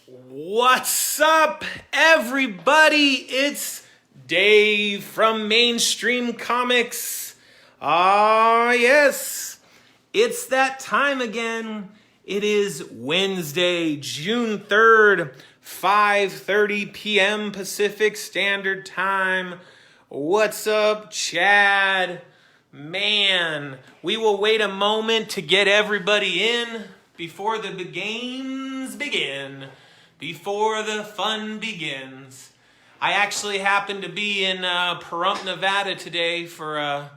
What's up, everybody? It's Dave from Mainstream Comics. Ah, yes, it's that time again. It is Wednesday, June 3rd, 5:30 p.m. Pacific Standard Time. What's up, Chad? Man, we will wait a moment to get everybody in before the games begin. Before the fun begins. I actually happened to be in Pahrump, Nevada today for a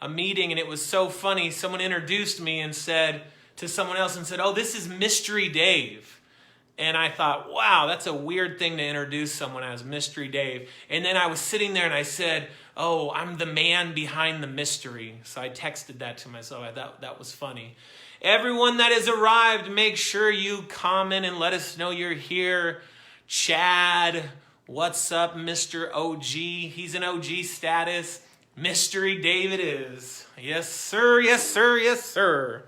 meeting, and it was so funny. Someone introduced me and said to someone else and said, "Oh, this is Mystery Dave." And I thought, wow, that's a weird thing to introduce someone as, Mystery Dave. And then I was sitting there and I said, "Oh, I'm the man behind the mystery." So I texted that to myself. I thought that was funny. Everyone that has arrived, make sure you comment and let us know you're here. Chad, what's up, Mr. OG? He's in OG status. Mystery David is. Yes, sir, yes, sir, yes, sir.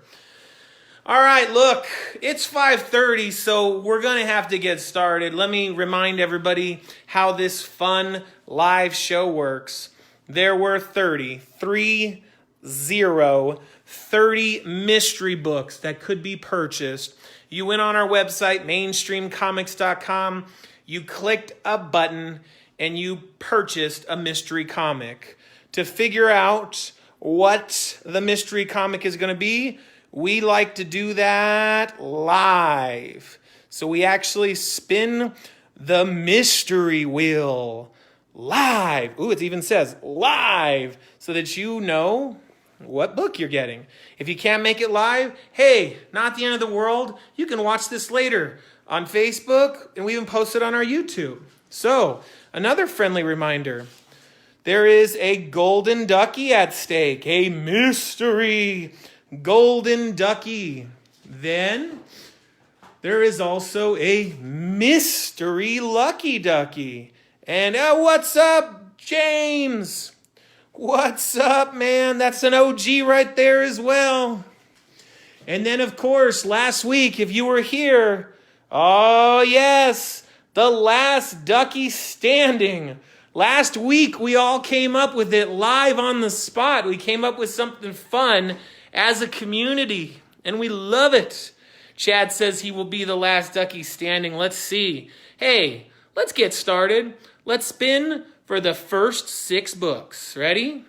All right, look, it's 5:30, so we're going to have to get started. Let me remind everybody how this fun live show works. There were 30 mystery books that could be purchased. You went on our website, mainstreamcomics.com. You clicked a button and you purchased a mystery comic. To figure out what the mystery comic is going to be, we like to do that live. So we actually spin the mystery wheel live. Ooh, it even says live so that you know what book you're getting. If you can't make it live, hey, not the end of the world. You can watch this later on Facebook, and we even post it on our YouTube. So, another friendly reminder. There is a golden ducky at stake, a mystery golden ducky. Then, there is also a mystery lucky ducky. And what's up, James? What's up, man? That's an OG right there as well. And then, of course, last week, if you were here, oh, yes, the last ducky standing. Last week, we all came up with it live on the spot. We came up with something fun as a community, and we love it. Chad says he will be the last ducky standing. Let's see. Hey, let's get started. Let's spin for the first 6 books. Ready?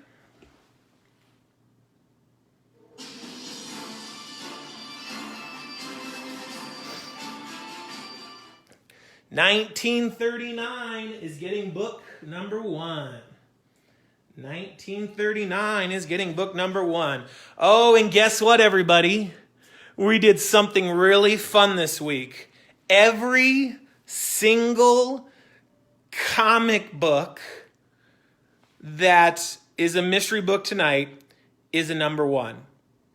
$19.39 is getting book number 1. $19.39 is getting book number 1. Oh, and guess what, everybody? We did something really fun this week. Every single comic book that is a mystery book tonight is a number 1.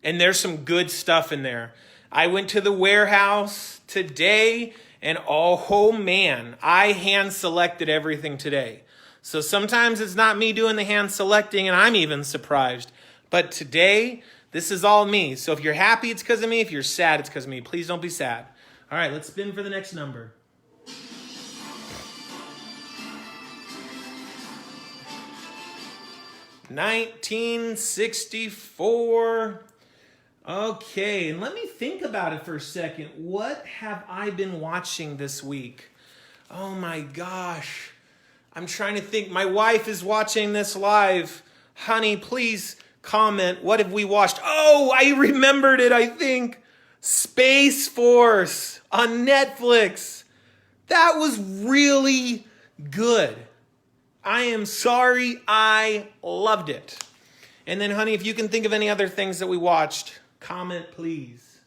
And there's some good stuff in there. I went to the warehouse today and oh man, I hand selected everything today. So sometimes it's not me doing the hand selecting and I'm even surprised. But today, this is all me. So if you're happy, it's because of me. If you're sad, it's because of me. Please don't be sad. All right, let's spin for the next number. $19.64. Okay, and let me think about it for a second. What have I been watching this week? Oh my gosh. I'm trying to think. My wife is watching this live. Honey, please comment. What have we watched? Oh, I remembered it, I think. Space Force on Netflix. That was really good. I am sorry, I loved it. And then, honey, if you can think of any other things that we watched, comment, please.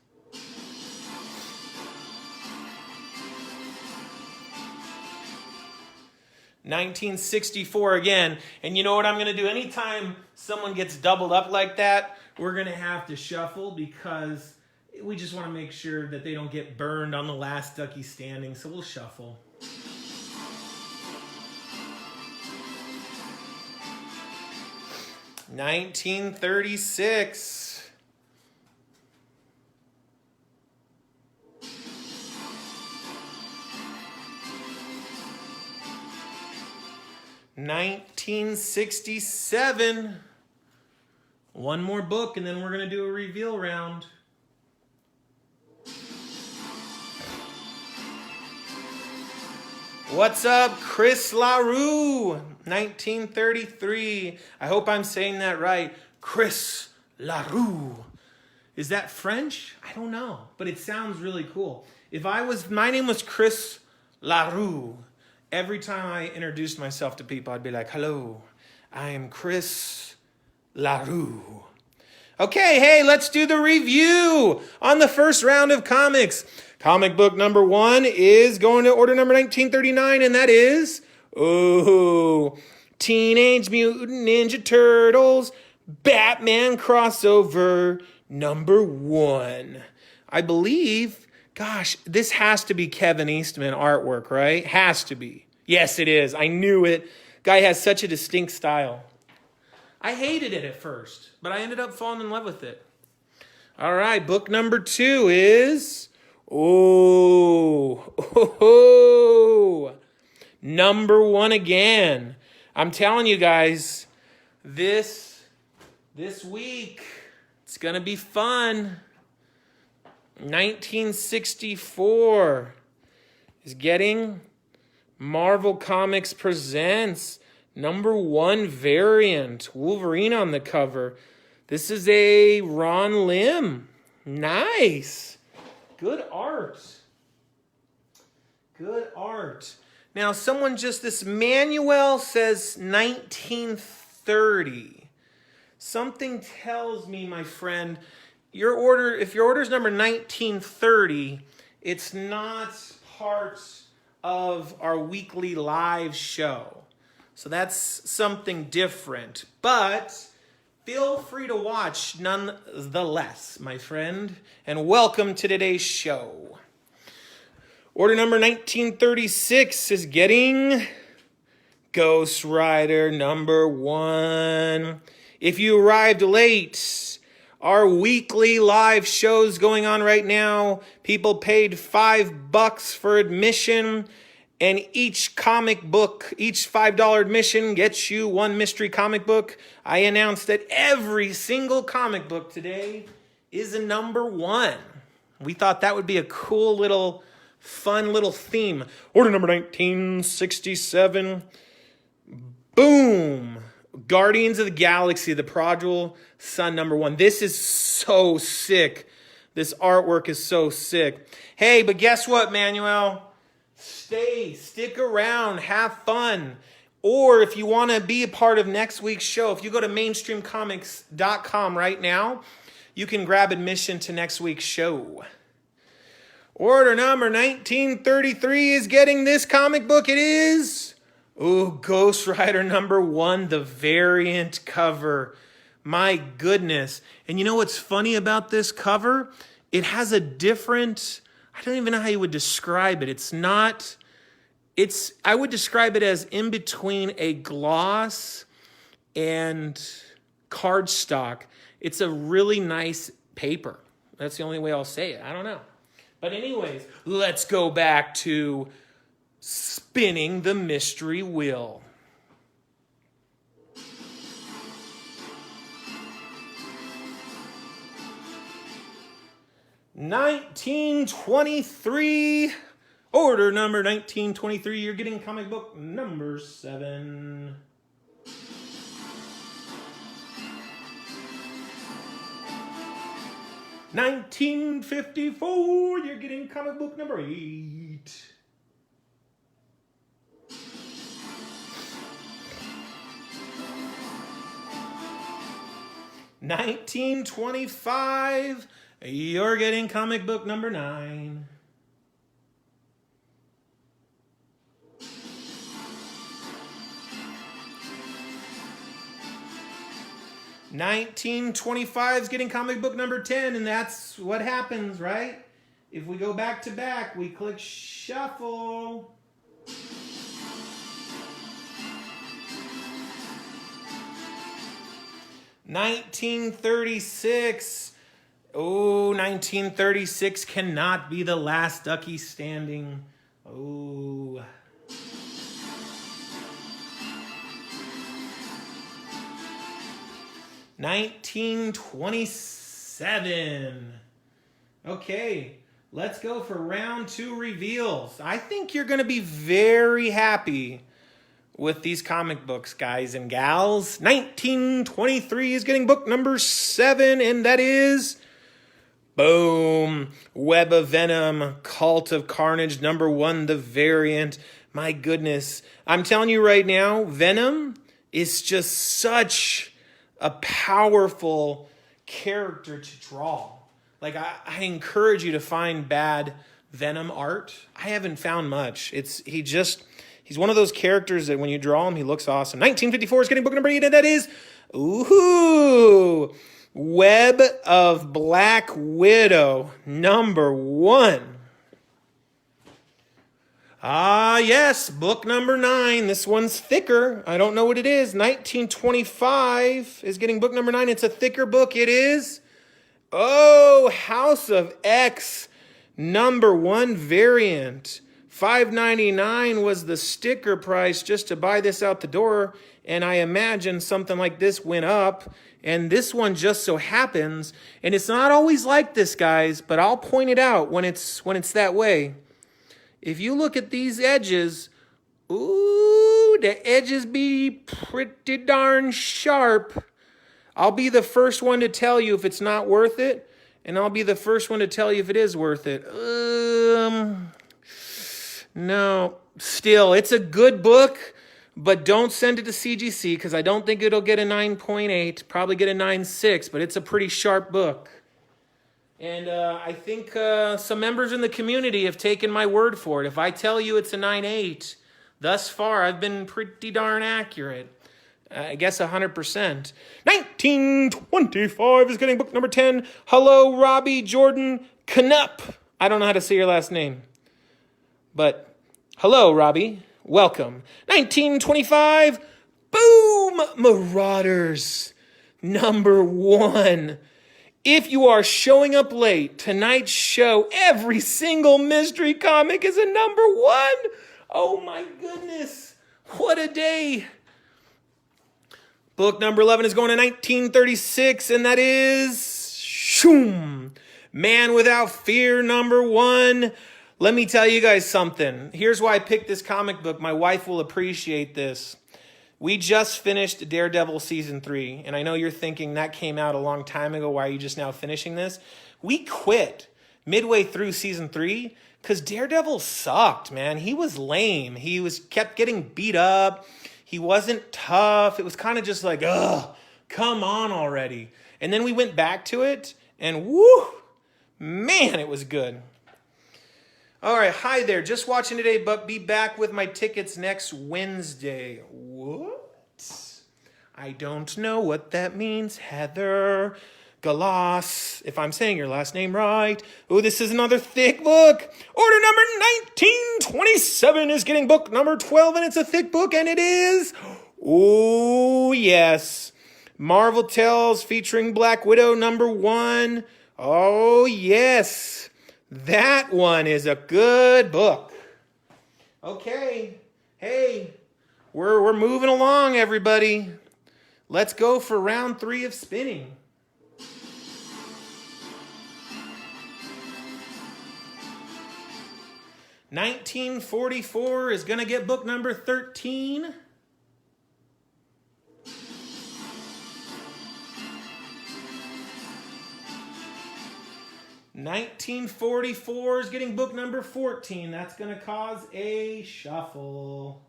$19.64 again. And you know what I'm going to do? Anytime someone gets doubled up like that, we're going to have to shuffle because we just want to make sure that they don't get burned on the last ducky standing. So we'll shuffle. $19.36. 1967. One more book, and then we're going to do a reveal round. What's up, Chris LaRue? 1933. I hope I'm saying that right. Chris LaRue. Is that French? I don't know, but it sounds really cool. My name was Chris LaRue. Every time I introduced myself to people, I'd be like, hello, I am Chris LaRue. Okay, hey, let's do the review on the first round of comics. Comic book number 1 is going to order number 1939, and that is, Teenage Mutant Ninja Turtles Batman crossover number 1. I believe, gosh, this has to be Kevin Eastman artwork, right? Has to be. Yes, it is. I knew it. Guy has such a distinct style. I hated it at first, but I ended up falling in love with it. All right, book number 2 is, number 1 again. I'm telling you guys, this week, it's going to be fun. 1964 is getting Marvel Comics Presents number 1 variant. Wolverine on the cover. This is a Ron Lim. Nice. Good art. Good art. Now, this manual says 1930. Something tells me, my friend, if your order's number 1930, it's not part of our weekly live show. So that's something different. But feel free to watch nonetheless, my friend. And welcome to today's show. Order number 1936 is getting Ghost Rider number 1. If you arrived late, our weekly live show's going on right now. People paid $5 for admission. And each comic book, each $5 admission gets you 1 mystery comic book. I announced that every single comic book today is a number 1. We thought that would be a cool fun little theme. Order number 1967. Boom. Guardians of the Galaxy, the Prodigal Son number 1. This is so sick. This artwork is so sick. Hey, but guess what, Manuel? Stick around, have fun. Or if you want to be a part of next week's show, if you go to mainstreamcomics.com right now, you can grab admission to next week's show. Order number 1933 is getting this comic book. It is, Ghost Rider number 1, the variant cover. My goodness. And you know what's funny about this cover? It has a different, I don't even know how you would describe it. I would describe it as in between a gloss and cardstock. It's a really nice paper. That's the only way I'll say it. I don't know. But anyways, let's go back to spinning the mystery wheel. $1923. Order number 1923. You're getting comic book number 7. $1954. You're getting comic book number 8. $1925. You're getting comic book number 9. $1925 is getting comic book number 10, and that's what happens, right? If we go back to back, we click shuffle. $1936. Oh, 1936 cannot be the last ducky standing. Oh. 1927. Okay, let's go for round 2 reveals. I think you're going to be very happy with these comic books, guys and gals. 1923 is getting book number 7, and that is... boom! Web of Venom, Cult of Carnage, number 1, the variant. My goodness. I'm telling you right now, Venom is just such a powerful character to draw. Like, I encourage you to find bad Venom art. I haven't found much. He's one of those characters that when you draw him, he looks awesome. 1954 is getting book number 8, and that is, Web of Black Widow, number 1. Ah, yes, book number 9. This one's thicker. I don't know what it is. 1925 is getting book number 9. It's a thicker book. It is... House of X, number 1 variant. $5.99 was the sticker price just to buy this out the door, and I imagine something like this went up, and this one just so happens, and it's not always like this, guys, but I'll point it out when it's that way. If you look at these edges, the edges be pretty darn sharp. I'll be the first one to tell you if it's not worth it, and I'll be the first one to tell you if it is worth it. No. Still, it's a good book, but don't send it to CGC because I don't think it'll get a 9.8, probably get a 9.6, but it's a pretty sharp book. And I think some members in the community have taken my word for it. If I tell you it's a 9.8, thus far I've been pretty darn accurate. I guess 100%. 1925 is getting book number 10. Hello, Robbie Jordan Knupp. I don't know how to say your last name. But hello, Robbie. Welcome. 1925. Boom! Marauders. Number 1. If you are showing up late, tonight's show, every single mystery comic is a number 1. Oh my goodness. What a day. Book number 11 is going to 1936, and that is Man Without Fear, number 1. Let me tell you guys something. Here's why I picked this comic book. My wife will appreciate this. We just finished Daredevil Season 3, and I know you're thinking that came out a long time ago. Why are you just now finishing this? We quit midway through Season 3 because Daredevil sucked, man. He was lame. He kept getting beat up. He wasn't tough. It was kind of just like, come on already. And then we went back to it, and woo, man, it was good. All right, hi there. Just watching today, but be back with my tickets next Wednesday. What? I don't know what that means, Heather Galas, if I'm saying your last name right. Oh, this is another thick book. Order number 1927 is getting book number 12, and it's a thick book, and it is, oh, yes, Marvel Tales featuring Black Widow, number 1. Oh, yes, that one is a good book. Okay, hey, we're moving along, everybody. Let's go for round 3 of spinning. $19.44 is going to get book number 13. $19.44 is getting book number 14. That's going to cause a shuffle.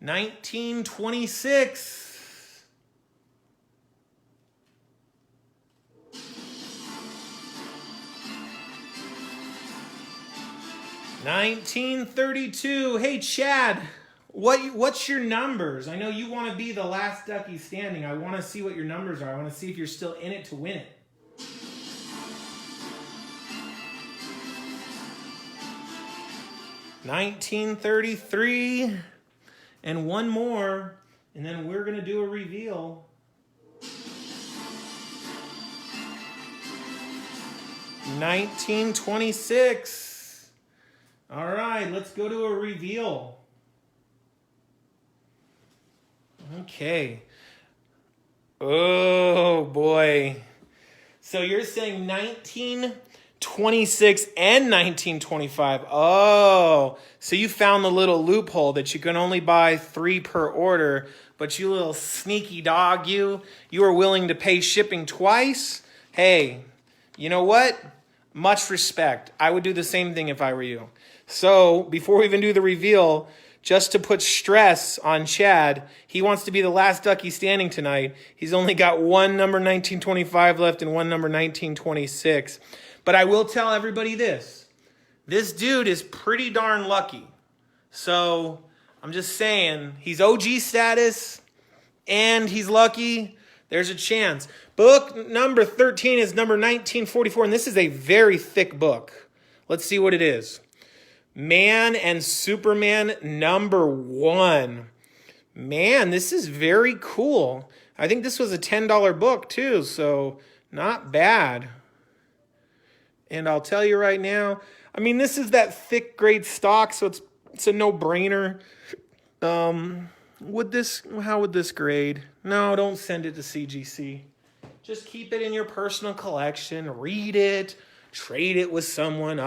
$19.26. $19.32. Hey, Chad, what's your numbers? I know you want to be the last ducky standing. I want to see what your numbers are. I want to see if you're still in it to win it. $19.33. And one more, and then we're going to do a reveal. $19.26. All right, let's go to a reveal. Okay. Oh, boy. So you're saying 1926 and 1925. Oh, so you found the little loophole that you can only buy 3 per order, but you little sneaky dog, you were willing to pay shipping twice? Hey, you know what? Much respect. I would do the same thing if I were you. So before we even do the reveal, just to put stress on Chad, he wants to be the last ducky standing tonight. He's only got one number 1925 left and one number 1926. But I will tell everybody this. This dude is pretty darn lucky. So I'm just saying, he's OG status and he's lucky. There's a chance. Book number 13 is number 1944, and this is a very thick book. Let's see what it is. Man and Superman #1. Man, this is very cool. I think this was a $10 book too, so not bad. And I'll tell you right now, I mean, this is that thick grade stock, so it's a no-brainer. How would this grade? No, don't send it to CGC. Just keep it in your personal collection, read it, trade it with someone.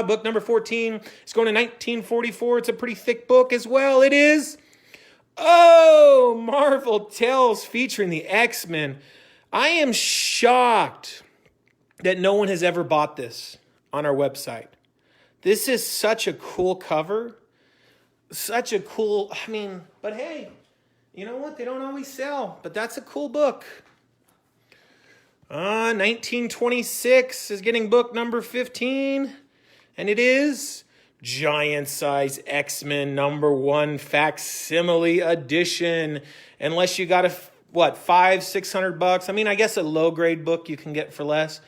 Book number 14 is going to 1944. It's a pretty thick book as well. It is. Oh, Marvel Tales featuring the X-Men. I am shocked that no one has ever bought this on our website. This is such a cool cover. But hey, you know what? They don't always sell, but that's a cool book. 1926 is getting book number 15, and it is Giant Size X-Men #1 Facsimile Edition. Unless you got $500-600. I mean, I guess a low grade book you can get for less,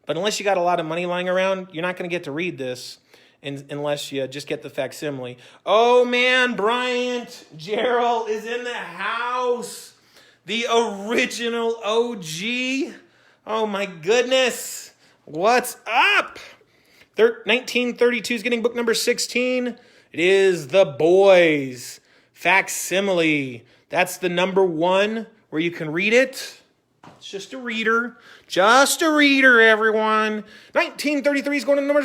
but unless you got a lot of money lying around, you're not going to get to read this unless you just get the facsimile. Oh man, Bryant Gerald is in the house. The original OG. Oh my goodness. What's up? 1932 is getting book number 16. It is The Boys Facsimile. That's the #1 where you can read it. It's just a reader. Just a reader, everyone. 1933 is going to number...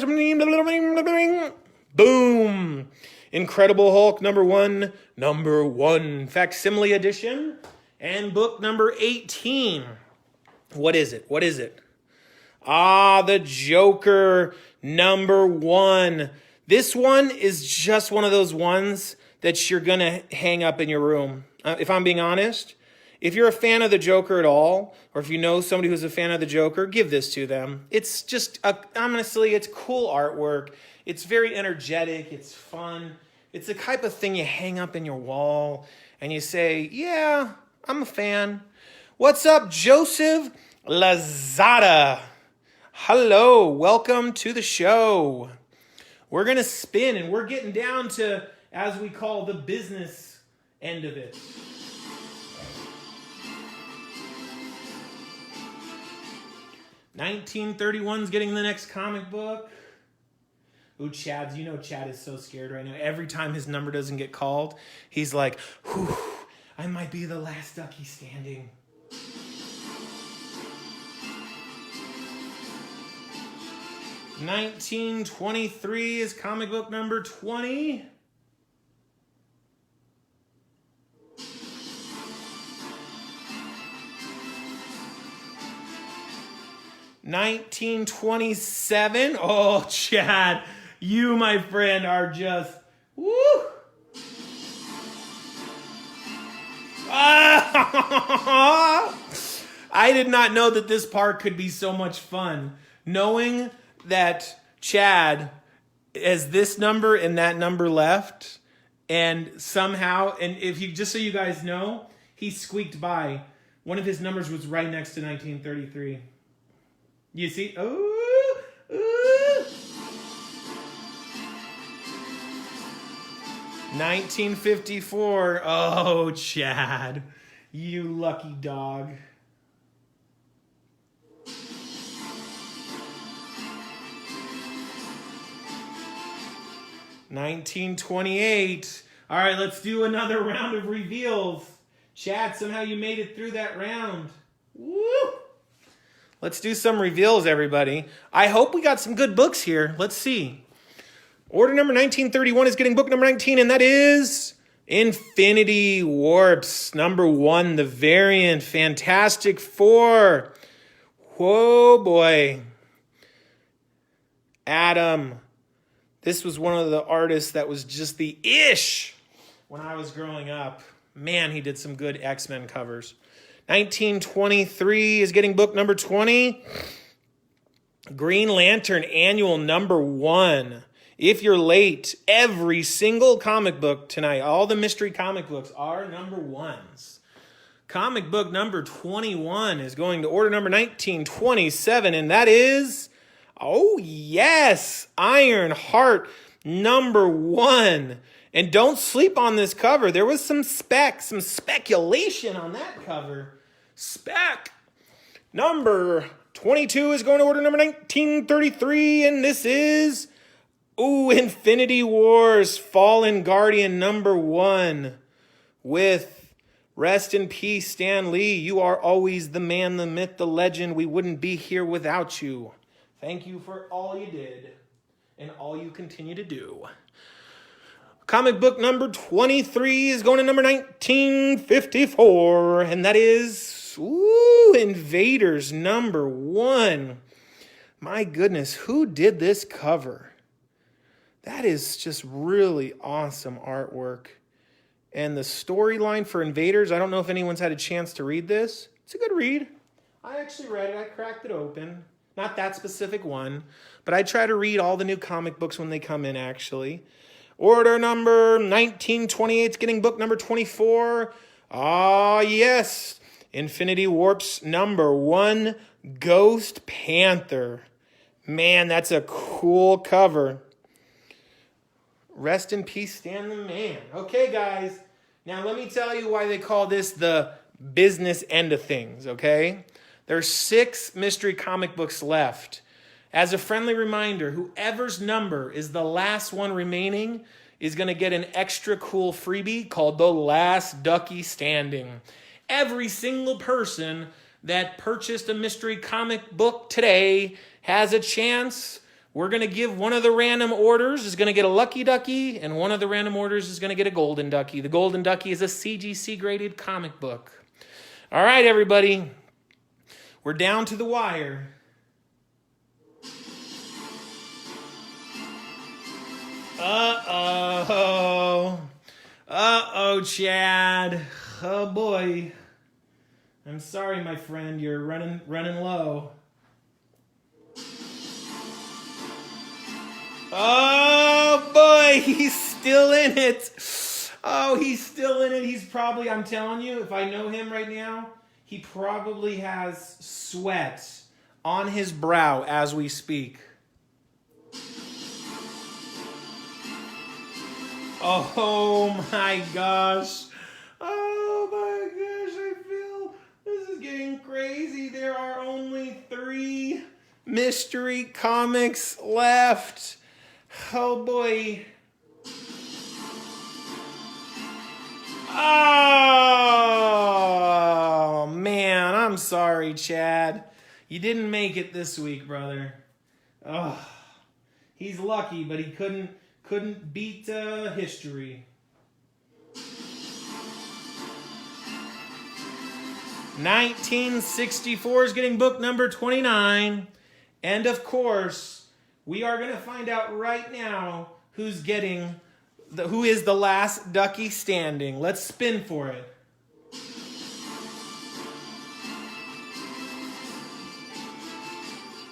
Boom. Incredible Hulk #1 Facsimile Edition. And book number 18. What is it? The Joker #1. This one is just one of those ones that you're going to hang up in your room. If I'm being honest, if you're a fan of the Joker at all, or if you know somebody who's a fan of the Joker, give this to them. It's just, honestly, it's cool artwork. It's very energetic. It's fun. It's the type of thing you hang up in your wall and you say, yeah, I'm a fan. What's up, Joseph Lazada? Hello, welcome to the show. We're going to spin, and we're getting down to, as we call, the business end of it. $1931's getting the next comic book. Ooh, Chad is so scared right now. Every time his number doesn't get called, he's like, whew, I might be the last ducky standing. $1923 is comic book number 20. $1927. Oh, Chad, you, my friend, are just woo. I did not know that this part could be so much fun. Knowing that Chad has this number and that number left, and somehow, and if you, just so you guys know, he squeaked by. One of his numbers was right next to 1933. You see? Ooh, ooh. 1954. Oh, Chad, you lucky dog. 1928. All right, let's do another round of reveals. Chad, somehow you made it through that round. Woo! Let's do some reveals, everybody. I hope we got some good books here. Let's see. Order number 1931 is getting book number 19, and that is Infinity Warps, number 1, the variant, Fantastic Four. Whoa, boy. Adam. This was one of the artists that was just the ish when I was growing up. Man, he did some good X-Men covers. 1923 is getting book number 20. Green Lantern Annual number 1. If you're late, every single comic book tonight, all the mystery comic books are number 1s. Comic book number 21 is going to order number 1927, and that is, oh yes, Iron Heart number 1. And don't sleep on this cover. There was some speculation on that cover. Spec. Number 22 is going to order number 1933, and this is, Infinity Wars Fallen Guardian number 1 with rest in peace, Stan Lee. You are always the man, the myth, the legend. We wouldn't be here without you. Thank you for all you did and all you continue to do. Comic book number 23 is going to number 1954, and that is Invaders number 1. My goodness, who did this cover? That is just really awesome artwork. And the storyline for Invaders, I don't know if anyone's had a chance to read this. It's a good read. I actually read it. I cracked it open. Not that specific one, but I try to read all the new comic books when they come in, actually. Order number 1928 is getting book number 24. Ah, yes. Infinity Warps number 1, Ghost Panther. Man, that's a cool cover. Rest in peace, Stan the Man. Okay, guys. Now, let me tell you why they call this the business end of things, okay? There's 6 mystery comic books left. As a friendly reminder, whoever's number is the last one remaining is going to get an extra cool freebie called The Last Ducky Standing. Every single person that purchased a mystery comic book today has a chance. We're going to give one of the random orders is going to get a Lucky Ducky, and one of the random orders is going to get a Golden Ducky. The Golden Ducky is a CGC graded comic book. All right, everybody. We're down to the wire. Uh-oh, Chad. Oh, boy. I'm sorry, my friend. You're running low. Oh, boy. He's still in it. Oh, he's still in it. He's probably, I'm telling you, if I know him right now, he probably has sweat on his brow as we speak. Oh my gosh. Oh my gosh, I feel this is getting crazy. There are only 3 mystery comics left. Oh boy. Oh man, I'm sorry, Chad. You didn't make it this week, brother. Oh, he's lucky, but he couldn't beat history. 1964 is getting book number 29. And of course, we are going to find out right now who is the last ducky standing. Let's spin for it.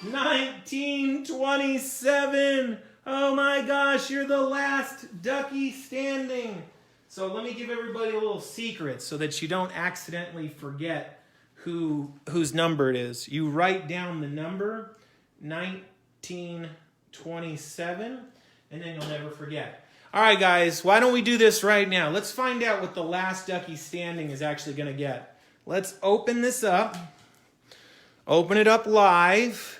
$1927. Oh my gosh, you're the last ducky standing. So let me give everybody a little secret so that you don't accidentally forget whose number it is. You write down the number, 1927, and then you'll never forget. All right, guys, why don't we do this right now? Let's find out what the last ducky standing is actually going to get. Let's open this up. Open it up live.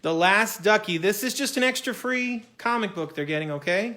The Last Ducky. This is just an extra free comic book they're getting, okay?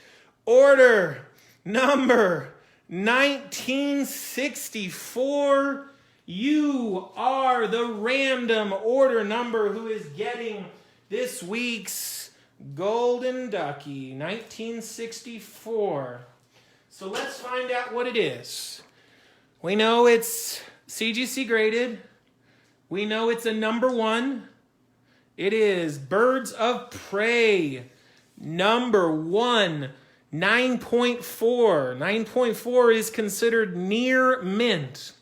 order number 1964. You are the random order number who is getting this week's Golden Ducky, 1964. So let's find out what it is. We know it's CGC graded. We know it's a number 1. It is Birds of Prey, number 1, 9.4. 9.4 is considered near mint.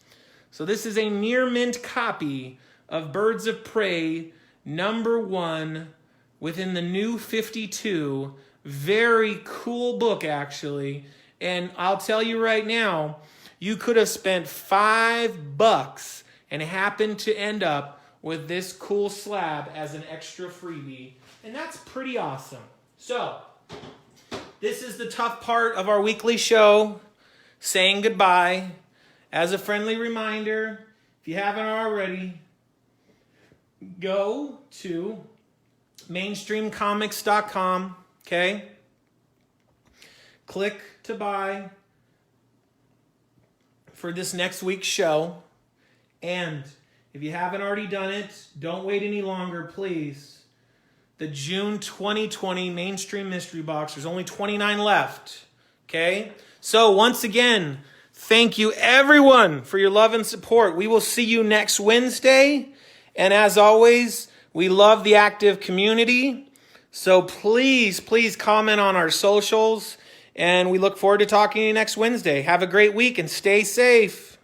So this is a near mint copy of Birds of Prey, number 1, within the New 52. Very cool book, actually. And I'll tell you right now, you could have spent $5 and happened to end up with this cool slab as an extra freebie. And that's pretty awesome. So, this is the tough part of our weekly show, saying goodbye. As a friendly reminder, if you haven't already, go to mainstreamcomics.com, okay? Click to buy for this next week's show. And if you haven't already done it, don't wait any longer, please. The June 2020 Mainstream Mystery Box, there's only 29 left, okay? So once again, thank you everyone for your love and support. We will see you next Wednesday. And as always, we love the active community. So please, please comment on our socials. And we look forward to talking to you next Wednesday. Have a great week and stay safe.